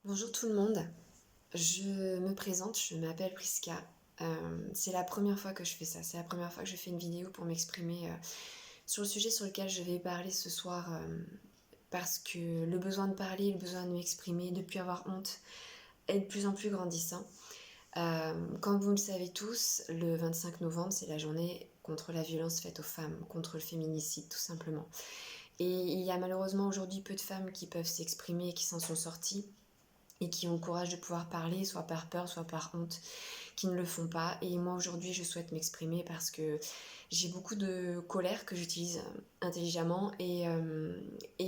Bonjour tout le monde, je me présente, je m'appelle Priska. C'est la première fois que je fais ça, c'est la première fois que je fais une vidéo pour m'exprimer sur le sujet sur lequel je vais parler ce soir parce que le besoin de parler, le besoin de m'exprimer, de ne plus avoir honte est de plus en plus grandissant. Comme vous le savez tous, le 25 novembre, c'est la journée contre la violence faite aux femmes, contre le féminicide tout simplement. Et il y a malheureusement aujourd'hui peu de femmes qui peuvent s'exprimer et qui s'en sont sorties et qui ont le courage de pouvoir parler, soit par peur, soit par honte, qui ne le font pas. Et moi aujourd'hui je souhaite m'exprimer parce que j'ai beaucoup de colère que j'utilise intelligemment et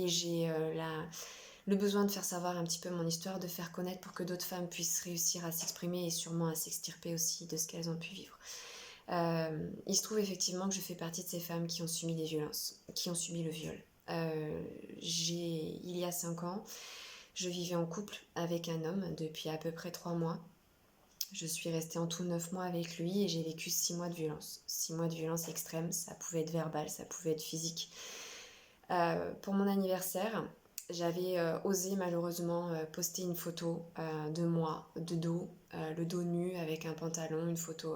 j'ai le besoin de faire savoir un petit peu mon histoire, de faire connaître pour que d'autres femmes puissent réussir à s'exprimer et sûrement à s'extirper aussi de ce qu'elles ont pu vivre. Il se trouve effectivement que je fais partie de ces femmes qui ont subi des violences, qui ont subi le viol. Il y a 5 ans, je vivais en couple avec un homme depuis à peu près 3 mois. Je suis restée en tout 9 mois avec lui et j'ai vécu 6 mois de violence. 6 mois de violence extrême, ça pouvait être verbal, ça pouvait être physique. Pour mon anniversaire, j'avais osé malheureusement poster une photo de moi, de dos, le dos nu avec un pantalon, une photo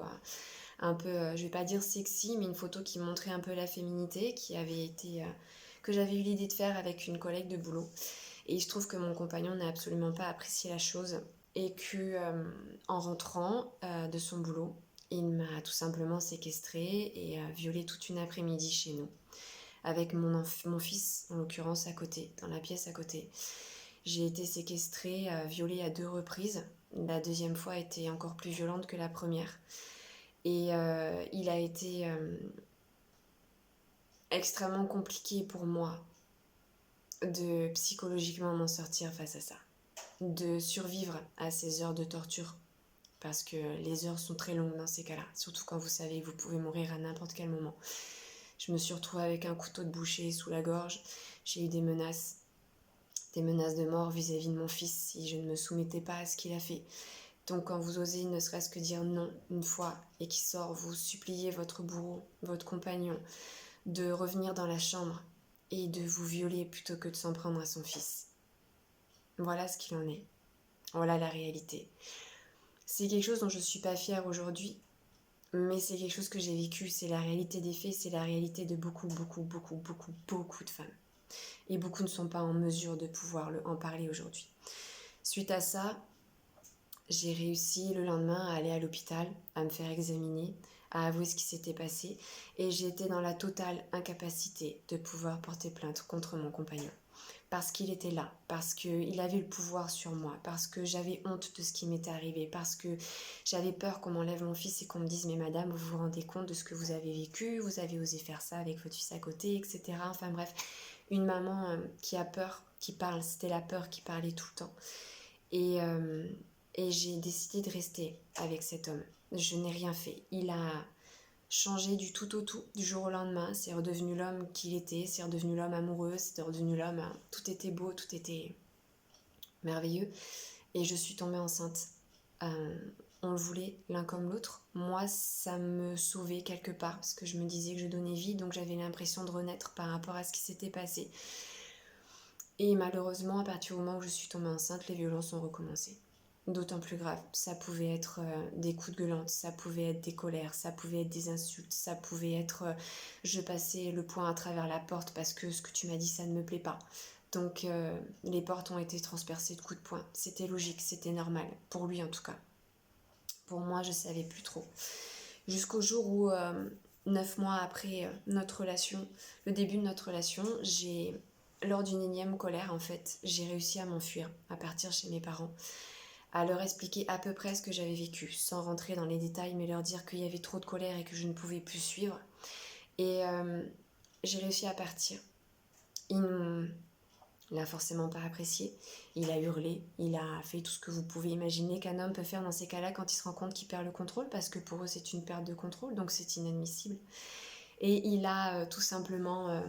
un peu, je vais pas dire sexy, mais une photo qui montrait un peu la féminité, que j'avais eu l'idée de faire avec une collègue de boulot. Et il se trouve que mon compagnon n'a absolument pas apprécié la chose et que en rentrant de son boulot, il m'a tout simplement séquestrée et violée toute une après-midi chez nous, avec mon fils en l'occurrence à côté, dans la pièce à côté. J'ai été séquestrée, violée à 2 reprises. La deuxième fois était encore plus violente que la première. Et il a été extrêmement compliqué pour moi de psychologiquement m'en sortir face à ça, de survivre à ces heures de torture, parce que les heures sont très longues dans ces cas-là, surtout quand vous savez que vous pouvez mourir à n'importe quel moment. Je me suis retrouvée avec un couteau de boucher sous la gorge, j'ai eu des menaces de mort vis-à-vis de mon fils si je ne me soumettais pas à ce qu'il a fait. Donc quand vous osez ne serait-ce que dire non une fois et qu'il sort, vous suppliez votre bourreau, votre compagnon, de revenir dans la chambre et de vous violer plutôt que de s'en prendre à son fils. Voilà ce qu'il en est. Voilà la réalité. C'est quelque chose dont je ne suis pas fière aujourd'hui, mais c'est quelque chose que j'ai vécu. C'est la réalité des faits, c'est la réalité de beaucoup de femmes. Et beaucoup ne sont pas en mesure de pouvoir en parler aujourd'hui. Suite à ça, j'ai réussi le lendemain à aller à l'hôpital, à me faire examiner, à avouer ce qui s'était passé, et j'ai été dans la totale incapacité de pouvoir porter plainte contre mon compagnon. Parce qu'il était là, parce qu'il avait le pouvoir sur moi, parce que j'avais honte de ce qui m'était arrivé, parce que j'avais peur qu'on m'enlève mon fils et qu'on me dise « Mais madame, vous vous rendez compte de ce que vous avez vécu, vous avez osé faire ça avec votre fils à côté, etc. » Enfin bref, une maman qui a peur, qui parle, c'était la peur qui parlait tout le temps. Et j'ai décidé de rester avec cet homme. Je n'ai rien fait. Il a changé du tout au tout, du jour au lendemain. C'est redevenu l'homme qu'il était, c'est redevenu l'homme amoureux, c'est redevenu l'homme... Tout était beau, tout était merveilleux. Et je suis tombée enceinte. On le voulait l'un comme l'autre. Moi, ça me sauvait quelque part, parce que je me disais que je donnais vie, donc j'avais l'impression de renaître par rapport à ce qui s'était passé. Et malheureusement, à partir du moment où je suis tombée enceinte, les violences ont recommencé. D'autant plus grave, ça pouvait être des coups de gueulante, ça pouvait être des colères, ça pouvait être des insultes, ça pouvait être je passais le poing à travers la porte parce que ce que tu m'as dit ça ne me plaît pas. Donc les portes ont été transpercées de coups de poing. C'était logique, c'était normal, pour lui en tout cas. Pour moi, je savais plus trop. Jusqu'au jour où, 9 mois après notre relation, le début de notre relation, lors d'une énième colère en fait, j'ai réussi à m'enfuir, à partir chez mes parents, à leur expliquer à peu près ce que j'avais vécu, sans rentrer dans les détails, mais leur dire qu'il y avait trop de colère et que je ne pouvais plus suivre. Et j'ai réussi à partir. Il l'a forcément pas apprécié, il a hurlé, il a fait tout ce que vous pouvez imaginer qu'un homme peut faire dans ces cas-là quand il se rend compte qu'il perd le contrôle, parce que pour eux c'est une perte de contrôle, donc c'est inadmissible. Et il a tout simplement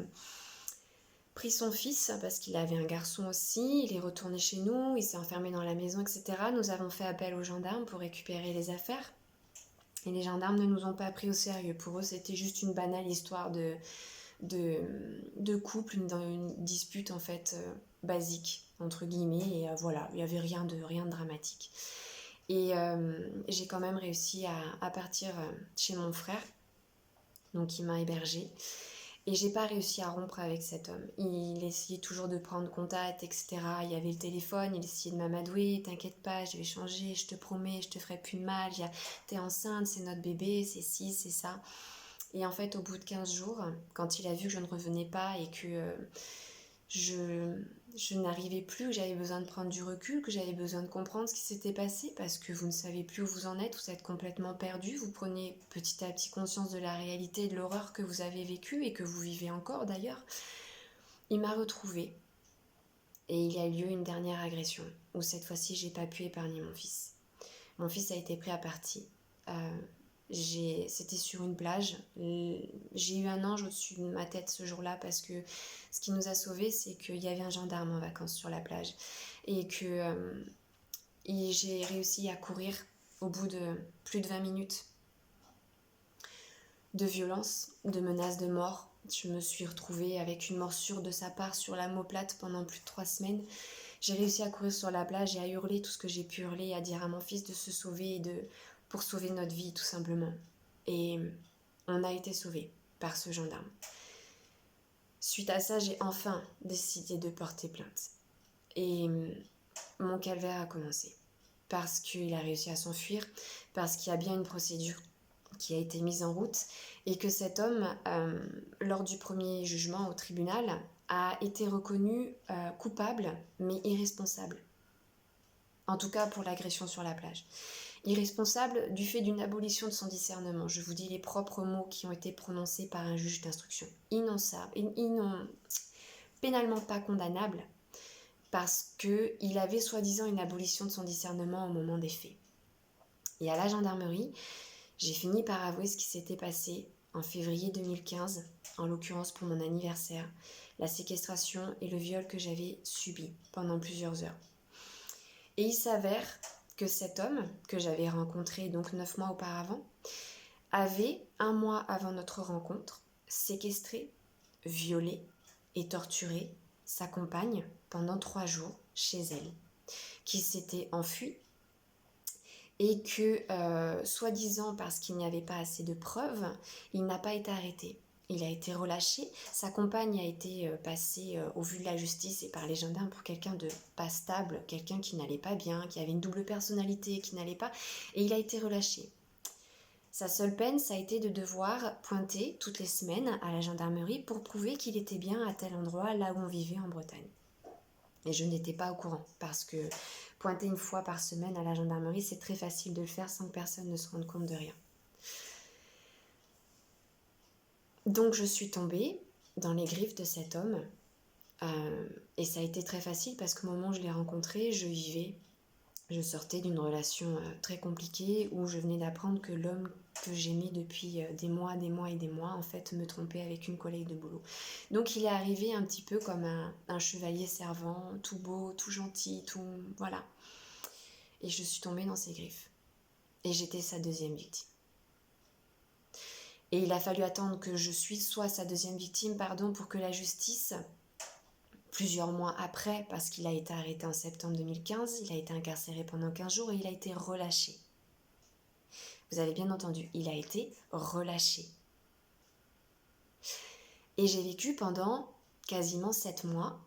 pris son fils, parce qu'il avait un garçon aussi, il est retourné chez nous, il s'est enfermé dans la maison, etc. Nous avons fait appel aux gendarmes pour récupérer les affaires. Et les gendarmes ne nous ont pas pris au sérieux. Pour eux, c'était juste une banale histoire de couple, une dispute en fait basique. entre guillemets, et voilà, il n'y avait rien de dramatique. Et j'ai quand même réussi à partir chez mon frère, donc il m'a hébergée. Et j'ai pas réussi à rompre avec cet homme. Il essayait toujours de prendre contact, etc. Il y avait le téléphone, il essayait de m'amadouer. T'inquiète pas, je vais changer, je te promets, je te ferai plus de mal. T'es enceinte, c'est notre bébé, c'est ci, c'est ça. Et en fait, au bout de 15 jours, quand il a vu que je ne revenais pas et que je n'arrivais plus, que j'avais besoin de prendre du recul, que j'avais besoin de comprendre ce qui s'était passé parce que vous ne savez plus où vous en êtes, vous êtes complètement perdu, vous prenez petit à petit conscience de la réalité et de l'horreur que vous avez vécue et que vous vivez encore d'ailleurs. Il m'a retrouvée et il y a eu lieu une dernière agression où cette fois-ci j'ai pas pu épargner mon fils. Mon fils a été pris à partie. C'était sur une plage. J'ai eu un ange au-dessus de ma tête ce jour-là parce que ce qui nous a sauvés, c'est qu'il y avait un gendarme en vacances sur la plage et que j'ai réussi à courir au bout de plus de 20 minutes de violence, de menaces de mort. Je me suis retrouvée avec une morsure de sa part sur l'omoplate pendant plus de 3 semaines. J'ai réussi à courir sur la plage et à hurler tout ce que j'ai pu hurler, à dire à mon fils de se sauver pour sauver notre vie tout simplement. Et on a été sauvés par ce gendarme. Suite à ça, j'ai enfin décidé de porter plainte. Et mon calvaire a commencé. Parce qu'il a réussi à s'enfuir, parce qu'il y a bien une procédure qui a été mise en route et que cet homme, lors du premier jugement au tribunal, a été reconnu coupable mais irresponsable. En tout cas pour l'agression sur la plage. Irresponsable du fait d'une abolition de son discernement. Je vous dis les propres mots qui ont été prononcés par un juge d'instruction. Pénalement pas condamnable parce qu'il avait soi-disant une abolition de son discernement au moment des faits. Et à la gendarmerie, j'ai fini par avouer ce qui s'était passé en février 2015, en l'occurrence pour mon anniversaire, la séquestration et le viol que j'avais subi pendant plusieurs heures. Et il s'avère que cet homme, que j'avais rencontré donc 9 mois auparavant, avait, 1 mois avant notre rencontre, séquestré, violé et torturé sa compagne pendant 3 jours chez elle, qui s'était enfuie et que, soi-disant parce qu'il n'y avait pas assez de preuves, il n'a pas été arrêté. Il a été relâché. Sa compagne a été passée au vu de la justice et par les gendarmes pour quelqu'un de pas stable, quelqu'un qui n'allait pas bien, qui avait une double personnalité, qui n'allait pas. Et il a été relâché. Sa seule peine, ça a été de devoir pointer toutes les semaines à la gendarmerie pour prouver qu'il était bien à tel endroit, là où on vivait en Bretagne. Et je n'étais pas au courant parce que pointer 1 fois par semaine à la gendarmerie, c'est très facile de le faire sans que personne ne se rende compte de rien. Donc je suis tombée dans les griffes de cet homme et ça a été très facile parce qu'au moment où je l'ai rencontré, je sortais d'une relation très compliquée où je venais d'apprendre que l'homme que j'aimais depuis des mois et des mois, en fait, me trompait avec une collègue de boulot. Donc il est arrivé un petit peu comme un chevalier servant, tout beau, tout gentil, tout... voilà. Et je suis tombée dans ses griffes. Et j'étais sa deuxième victime. Et il a fallu attendre que je sois sa deuxième victime, pour que la justice, plusieurs mois après, parce qu'il a été arrêté en septembre 2015, il a été incarcéré pendant 15 jours et il a été relâché. Vous avez bien entendu, il a été relâché. Et j'ai vécu pendant quasiment 7 mois,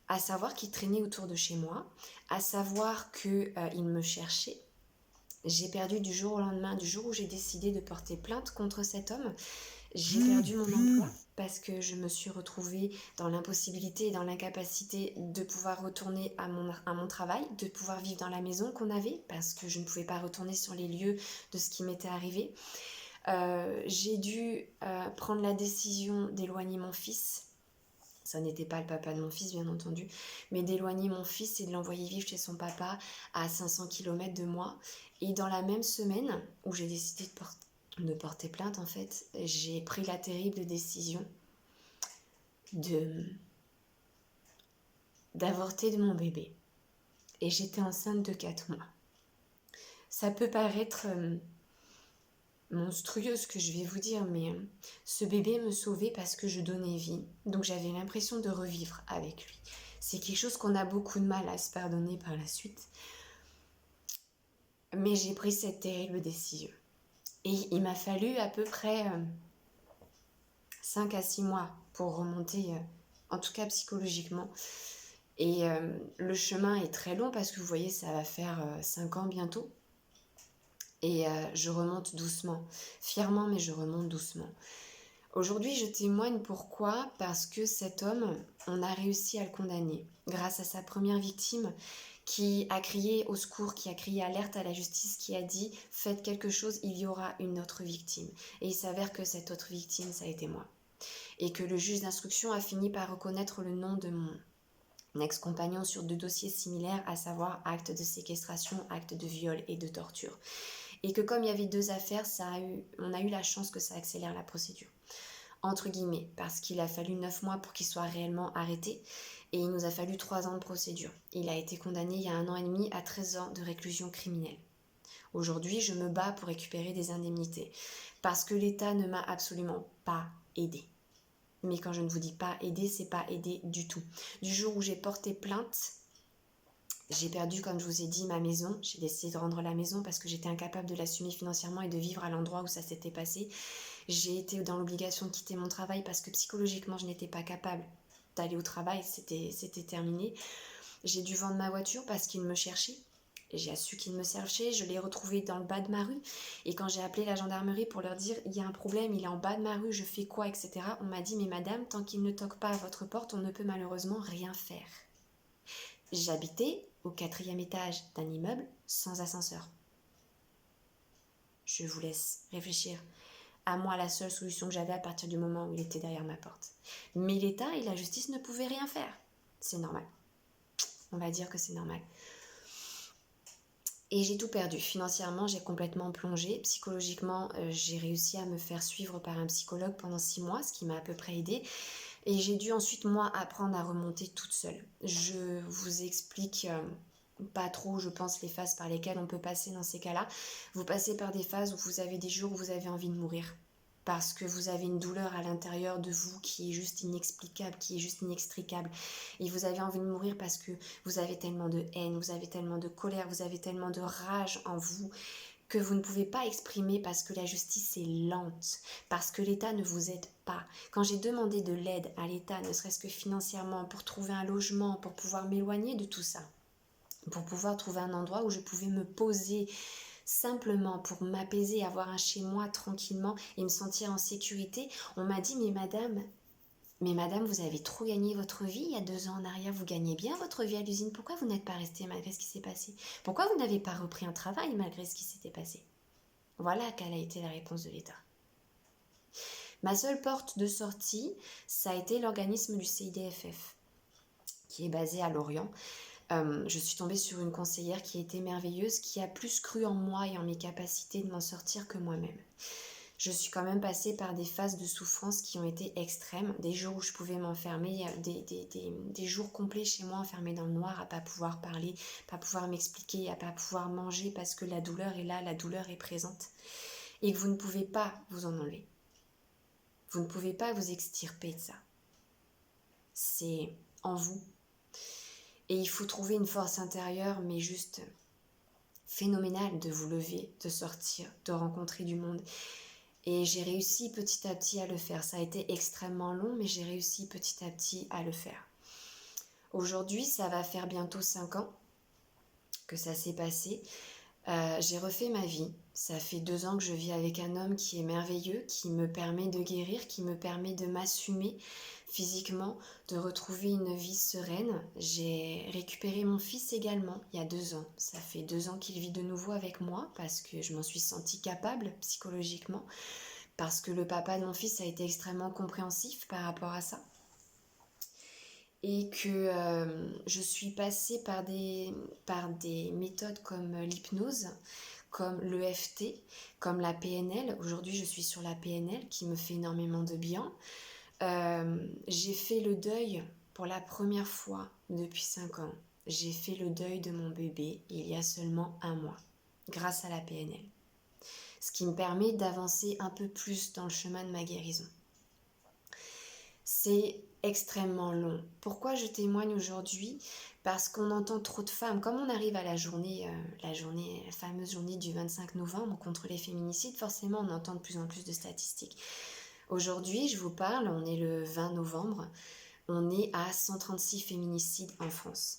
à savoir qu'il traînait autour de chez moi, à savoir qu'il me cherchait. J'ai perdu du jour au lendemain, du jour où j'ai décidé de porter plainte contre cet homme, j'ai perdu mon emploi parce que je me suis retrouvée dans l'impossibilité et dans l'incapacité de pouvoir retourner à mon travail, de pouvoir vivre dans la maison qu'on avait parce que je ne pouvais pas retourner sur les lieux de ce qui m'était arrivé. J'ai dû prendre la décision d'éloigner mon fils. Ça n'était pas le papa de mon fils, bien entendu, mais d'éloigner mon fils et de l'envoyer vivre chez son papa à 500 km de moi. Et dans la même semaine où j'ai décidé de porter plainte, en fait, j'ai pris la terrible décision d'avorter de mon bébé. Et j'étais enceinte de 4 mois. Ça peut paraître monstrueux ce que je vais vous dire, mais ce bébé me sauvait parce que je donnais vie. Donc j'avais l'impression de revivre avec lui. C'est quelque chose qu'on a beaucoup de mal à se pardonner par la suite. Mais j'ai pris cette terrible décision. Et il m'a fallu à peu près 5 à 6 mois pour remonter, en tout cas psychologiquement. Et le chemin est très long parce que vous voyez, ça va faire 5 ans bientôt. Et je remonte doucement, fièrement, mais je remonte doucement. Aujourd'hui, je témoigne pourquoi? Parce que cet homme, on a réussi à le condamner grâce à sa première victime qui a crié au secours, qui a crié alerte à la justice, qui a dit « Faites quelque chose, il y aura une autre victime ». Et il s'avère que cette autre victime, ça a été moi. Et que le juge d'instruction a fini par reconnaître le nom de mon ex-compagnon sur 2 dossiers similaires, à savoir acte de séquestration, acte de viol et de torture. Et que comme il y avait 2 affaires, on a eu la chance que ça accélère la procédure. Entre guillemets, parce qu'il a fallu 9 mois pour qu'il soit réellement arrêté et il nous a fallu 3 ans de procédure. Il a été condamné il y a 1 an et demi à 13 ans de réclusion criminelle. Aujourd'hui, je me bats pour récupérer des indemnités parce que l'État ne m'a absolument pas aidée. Mais quand je ne vous dis pas aider, c'est pas aider du tout. Du jour où j'ai porté plainte, j'ai perdu, comme je vous ai dit, ma maison. J'ai décidé de rendre la maison parce que j'étais incapable de l'assumer financièrement et de vivre à l'endroit où ça s'était passé. J'ai été dans l'obligation de quitter mon travail parce que psychologiquement, je n'étais pas capable d'aller au travail. C'était terminé. J'ai dû vendre ma voiture parce qu'il me cherchait. J'ai su qu'il me cherchait. Je l'ai retrouvé dans le bas de ma rue. Et quand j'ai appelé la gendarmerie pour leur dire « Il y a un problème, il est en bas de ma rue, je fais quoi ?» etc. On m'a dit « Mais madame, tant qu'il ne toque pas à votre porte, on ne peut malheureusement rien faire. » J'habitais au 4e étage d'un immeuble sans ascenseur. Je vous laisse réfléchir. À moi, la seule solution que j'avais à partir du moment où il était derrière ma porte. Mais l'État et la justice ne pouvaient rien faire. C'est normal. On va dire que c'est normal. Et j'ai tout perdu. Financièrement, j'ai complètement plongé. Psychologiquement, j'ai réussi à me faire suivre par un psychologue pendant 6 mois, ce qui m'a à peu près aidée. Et j'ai dû ensuite, moi, apprendre à remonter toute seule. Je vous explique pas trop, je pense, les phases par lesquelles on peut passer dans ces cas-là. Vous passez par des phases où vous avez des jours où vous avez envie de mourir. Parce que vous avez une douleur à l'intérieur de vous qui est juste inexplicable, qui est juste inextricable. Et vous avez envie de mourir parce que vous avez tellement de haine, vous avez tellement de colère, vous avez tellement de rage en vous que vous ne pouvez pas exprimer parce que la justice est lente, parce que l'État ne vous aide pas. Quand j'ai demandé de l'aide à l'État, ne serait-ce que financièrement, pour trouver un logement, pour pouvoir m'éloigner de tout ça, pour pouvoir trouver un endroit où je pouvais me poser simplement pour m'apaiser, avoir un chez moi tranquillement et me sentir en sécurité, on m'a dit mais madame, vous avez trop gagné votre vie il y a 2 ans en arrière, vous gagnez bien votre vie à l'usine, pourquoi vous n'êtes pas resté malgré ce qui s'est passé? Pourquoi vous n'avez pas repris un travail malgré ce qui s'était passé? Voilà quelle a été la réponse de l'État. Ma seule porte de sortie, ça a été l'organisme du CIDFF, qui est basé à Lorient. Je suis tombée sur une conseillère qui était merveilleuse, qui a plus cru en moi et en mes capacités de m'en sortir que moi-même. Je suis quand même passée par des phases de souffrance qui ont été extrêmes, des jours où je pouvais m'enfermer, des jours complets chez moi enfermés dans le noir, à pas pouvoir parler, pas pouvoir m'expliquer, à pas pouvoir manger parce que la douleur est là, la douleur est présente et que vous ne pouvez pas vous en enlever. Vous ne pouvez pas vous extirper de ça. C'est en vous. Et il faut trouver une force intérieure, mais juste phénoménale, de vous lever, de sortir, de rencontrer du monde. Et j'ai réussi petit à petit à le faire. Ça a été extrêmement long, mais j'ai réussi petit à petit à le faire. Aujourd'hui, ça va faire bientôt 5 ans que ça s'est passé. J'ai refait ma vie. Ça fait 2 ans que je vis avec un homme qui est merveilleux, qui me permet de guérir, qui me permet de m'assumer physiquement, de retrouver une vie sereine. J'ai récupéré mon fils également il y a 2 ans. Ça fait 2 ans qu'il vit de nouveau avec moi parce que je m'en suis sentie capable psychologiquement, parce que le papa de mon fils a été extrêmement compréhensif par rapport à ça. Et que je suis passée par des méthodes comme l'hypnose, comme l'EFT, comme la PNL. Aujourd'hui, je suis sur la PNL qui me fait énormément de bien. J'ai fait le deuil pour la première fois depuis 5 ans. J'ai fait le deuil de mon bébé il y a seulement 1 mois, grâce à la PNL. Ce qui me permet d'avancer un peu plus dans le chemin de ma guérison. C'est extrêmement long. Pourquoi je témoigne aujourd'hui? Parce qu'on entend trop de femmes. Comme on arrive à la fameuse journée du 25 novembre contre les féminicides, forcément on entend de plus en plus de statistiques. Aujourd'hui, je vous parle, on est le 20 novembre, on est à 136 féminicides en France.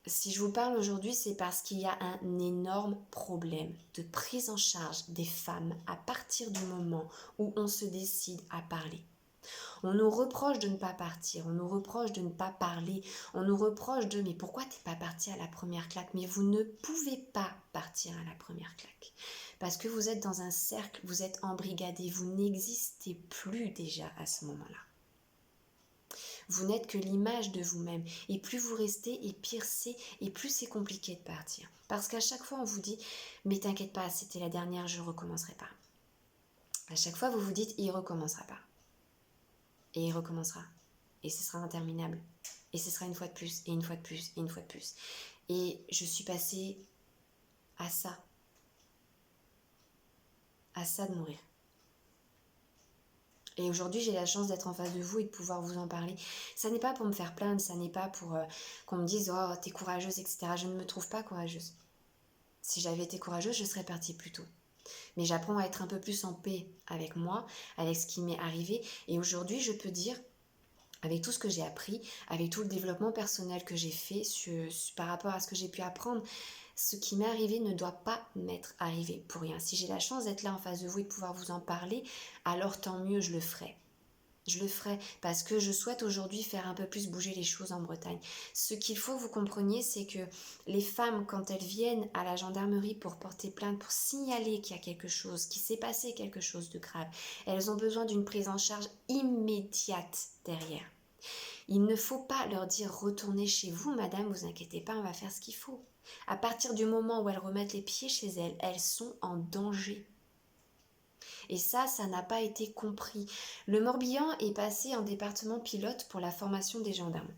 Si je vous parle aujourd'hui, c'est parce qu'il y a un énorme problème de prise en charge des femmes à partir du moment où on se décide à parler. On nous reproche de ne pas partir, on nous reproche de ne pas parler, on nous reproche de mais pourquoi t'es pas parti à la première claque? Mais vous ne pouvez pas partir à la première claque. Parce que vous êtes dans un cercle, vous êtes embrigadé, vous n'existez plus déjà à ce moment-là. Vous n'êtes que l'image de vous-même. Et plus vous restez, et pire c'est, et plus c'est compliqué de partir. Parce qu'à chaque fois, on vous dit « Mais t'inquiète pas, c'était la dernière, je ne recommencerai pas. » À chaque fois, vous vous dites « Il ne recommencera pas. » Et il recommencera. Et ce sera interminable. Et ce sera une fois de plus, et une fois de plus, et une fois de plus. Et je suis passée à ça. À ça de mourir. Et aujourd'hui, j'ai la chance d'être en face de vous et de pouvoir vous en parler. Ça n'est pas pour me faire plaindre, ça n'est pas pour qu'on me dise « Oh, t'es courageuse, etc. » Je ne me trouve pas courageuse. Si j'avais été courageuse, je serais partie plus tôt. Mais j'apprends à être un peu plus en paix avec moi, avec ce qui m'est arrivé. Et aujourd'hui, je peux dire, avec tout ce que j'ai appris, avec tout le développement personnel que j'ai fait par rapport à ce que j'ai pu apprendre, ce qui m'est arrivé ne doit pas m'être arrivé pour rien. Si j'ai la chance d'être là en face de vous et de pouvoir vous en parler, alors tant mieux, je le ferai. Je le ferai parce que je souhaite aujourd'hui faire un peu plus bouger les choses en Bretagne. Ce qu'il faut que vous compreniez, c'est que les femmes, quand elles viennent à la gendarmerie pour porter plainte, pour signaler qu'il y a quelque chose, qu'il s'est passé quelque chose de grave, elles ont besoin d'une prise en charge immédiate derrière. Il ne faut pas leur dire « Retournez chez vous, madame, vous inquiétez pas, on va faire ce qu'il faut ». À partir du moment où elles remettent les pieds chez elles, elles sont en danger. Et ça n'a pas été compris. Le Morbihan est passé en département pilote pour la formation des gendarmes.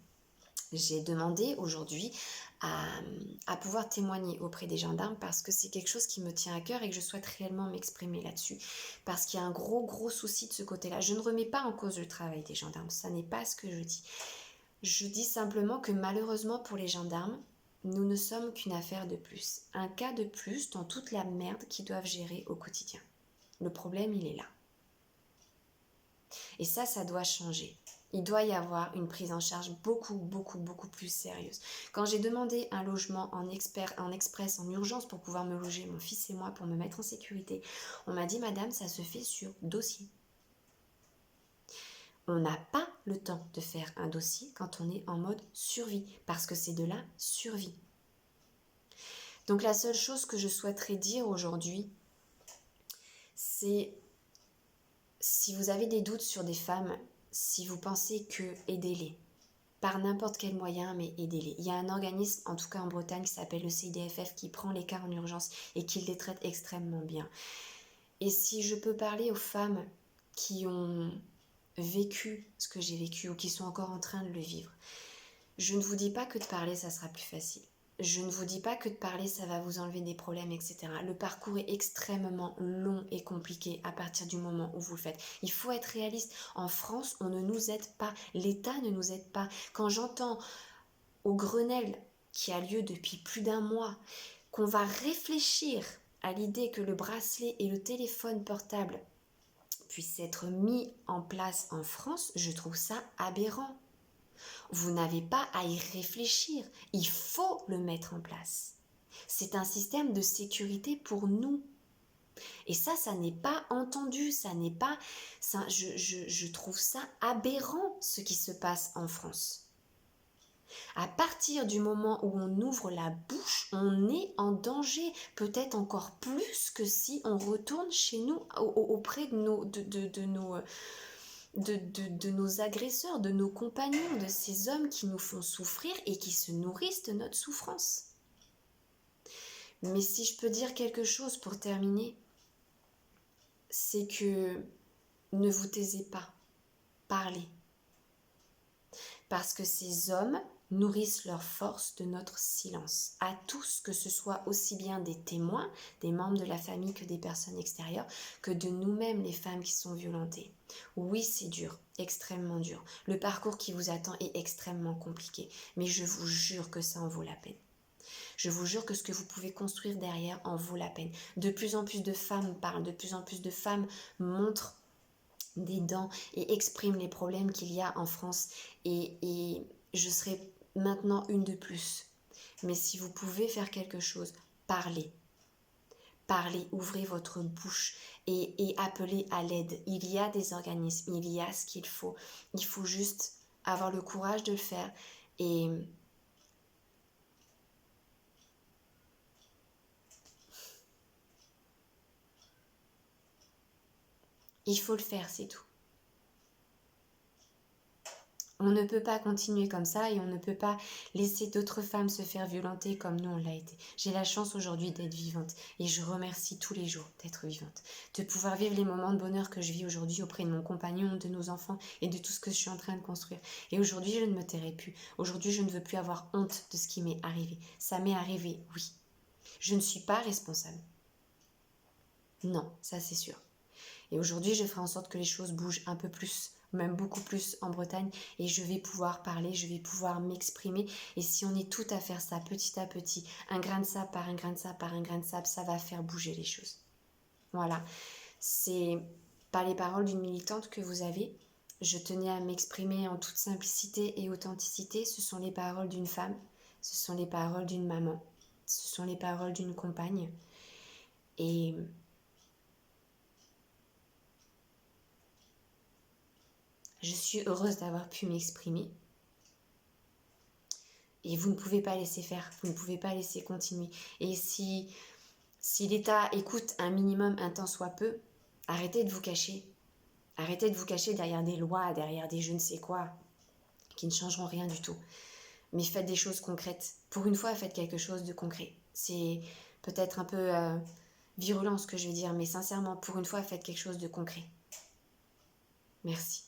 J'ai demandé aujourd'hui à pouvoir témoigner auprès des gendarmes parce que c'est quelque chose qui me tient à cœur et que je souhaite réellement m'exprimer là-dessus. Parce qu'il y a un gros souci de ce côté-là. Je ne remets pas en cause le travail des gendarmes, ça n'est pas ce que je dis. Je dis simplement que malheureusement pour les gendarmes, nous ne sommes qu'une affaire de plus. Un cas de plus dans toute la merde qu'ils doivent gérer au quotidien. Le problème, il est là. Et ça doit changer. Il doit y avoir une prise en charge beaucoup plus sérieuse. Quand j'ai demandé un logement en express, en urgence pour pouvoir me loger, mon fils et moi, pour me mettre en sécurité, on m'a dit, madame, ça se fait sur dossier. On n'a pas le temps de faire un dossier quand on est en mode survie, parce que c'est de la survie. Donc la seule chose que je souhaiterais dire aujourd'hui, c'est si vous avez des doutes sur des femmes, si vous pensez que, aidez-les. Par n'importe quel moyen, mais aidez-les. Il y a un organisme, en tout cas en Bretagne, qui s'appelle le CIDFF, qui prend les cas en urgence et qui les traite extrêmement bien. Et si je peux parler aux femmes qui ont vécu ce que j'ai vécu ou qui sont encore en train de le vivre, je ne vous dis pas que de parler, ça sera plus facile. Je ne vous dis pas que de parler, ça va vous enlever des problèmes, etc. Le parcours est extrêmement long et compliqué à partir du moment où vous le faites. Il faut être réaliste. En France, on ne nous aide pas. L'État ne nous aide pas. Quand j'entends au Grenelle, qui a lieu depuis plus d'un mois, qu'on va réfléchir à l'idée que le bracelet et le téléphone portable puissent être mis en place en France, je trouve ça aberrant. Vous n'avez pas à y réfléchir, il faut le mettre en place. C'est un système de sécurité pour nous. Et ça n'est pas entendu, je trouve ça aberrant ce qui se passe en France. À partir du moment où on ouvre la bouche, on est en danger, peut-être encore plus que si on retourne chez nous auprès de nos agresseurs, de nos compagnons, de ces hommes qui nous font souffrir et qui se nourrissent de notre souffrance. Mais si je peux dire quelque chose pour terminer, c'est que ne vous taisez pas, parlez. Parce que ces hommes nourrissent leur force de notre silence. À tous, que ce soit aussi bien des témoins, des membres de la famille que des personnes extérieures, que de nous-mêmes les femmes qui sont violentées. Oui, c'est dur, extrêmement dur. Le parcours qui vous attend est extrêmement compliqué, mais je vous jure que ça en vaut la peine. Je vous jure que ce que vous pouvez construire derrière en vaut la peine. De plus en plus de femmes parlent, de plus en plus de femmes montrent des dents et expriment les problèmes qu'il y a en France. Et je serai maintenant une de plus. Mais si vous pouvez faire quelque chose, parlez. Parlez, ouvrez votre bouche et appelez à l'aide. Il y a des organismes, il y a ce qu'il faut. Il faut juste avoir le courage de le faire et il faut le faire, c'est tout. On ne peut pas continuer comme ça et on ne peut pas laisser d'autres femmes se faire violenter comme nous on l'a été. J'ai la chance aujourd'hui d'être vivante et je remercie tous les jours d'être vivante, de pouvoir vivre les moments de bonheur que je vis aujourd'hui auprès de mon compagnon, de nos enfants et de tout ce que je suis en train de construire. Et aujourd'hui, je ne me tairai plus. Aujourd'hui, je ne veux plus avoir honte de ce qui m'est arrivé. Ça m'est arrivé, oui. Je ne suis pas responsable. Non, ça c'est sûr. Et aujourd'hui, je ferai en sorte que les choses bougent un peu plus, même beaucoup plus en Bretagne, et je vais pouvoir parler, je vais pouvoir m'exprimer. Et si on est tout à faire ça petit à petit, un grain de sable par un grain de sable par un grain de sable, ça va faire bouger les choses. Voilà, c'est pas les paroles d'une militante que vous avez. Je tenais à m'exprimer en toute simplicité et authenticité. Ce sont les paroles d'une femme, ce sont les paroles d'une maman, ce sont les paroles d'une compagne. Et je suis heureuse d'avoir pu m'exprimer. Et vous ne pouvez pas laisser faire, vous ne pouvez pas laisser continuer. Et si l'État écoute un minimum, un tant soit peu, arrêtez de vous cacher. Arrêtez de vous cacher derrière des lois, derrière des je ne sais quoi, qui ne changeront rien du tout. Mais faites des choses concrètes. Pour une fois, faites quelque chose de concret. C'est peut-être un peu virulent ce que je vais dire, mais sincèrement, pour une fois, faites quelque chose de concret. Merci.